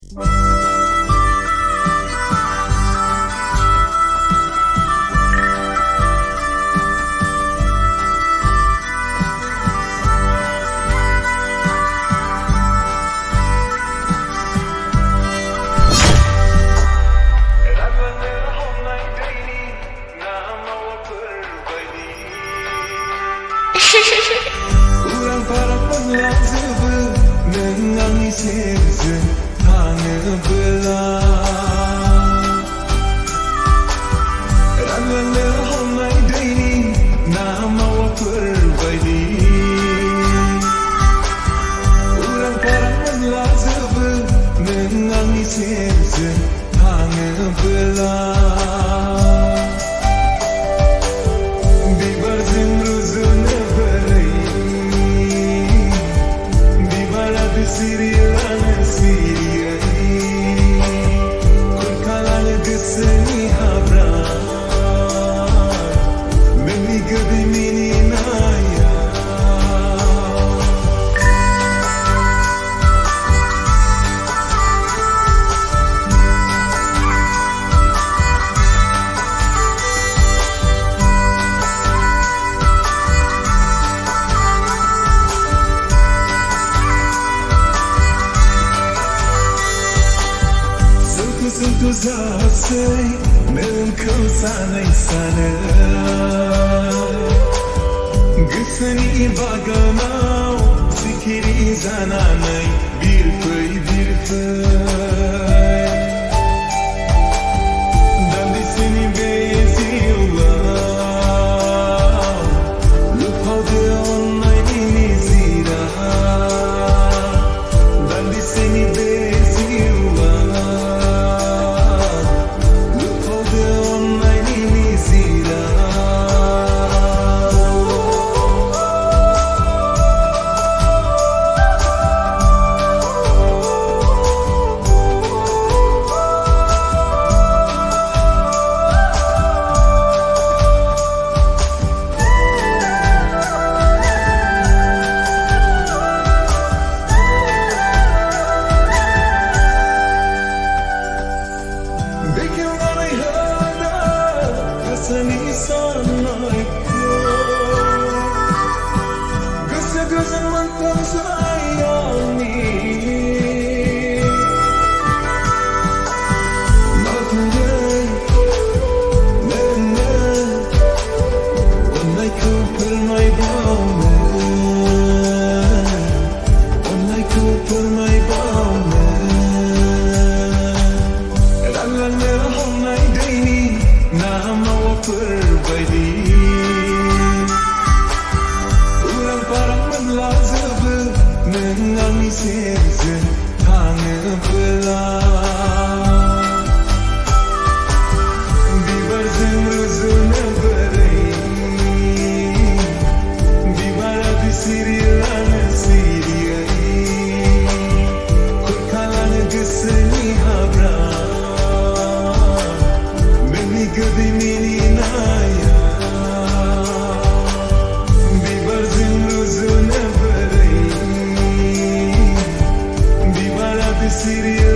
Urang para penglazeba menangis season hanya belah Ragana homai daini nama wa perbaidi Urang para penglazeba menangis season hanya belah Sentuh zat say melengkau sana Geseni baganau sikiri zananai bir fay Dan di sini bezilah Lupa dia online ini zirah Dan di sini Seni sanayku Göz-gözün mantap sayani Makuray Nene Onay ku permay bawne Onay ku permay bawne Ralan merah onay daini nama wa perbaidi Urang parang menlazeba menangis season hanya belah Bibar zemruzuna berai Bibar di sirilan siriai Kurkalan geseni habra Gadi meninaya Bibar zemruzuna berai Bibar di siri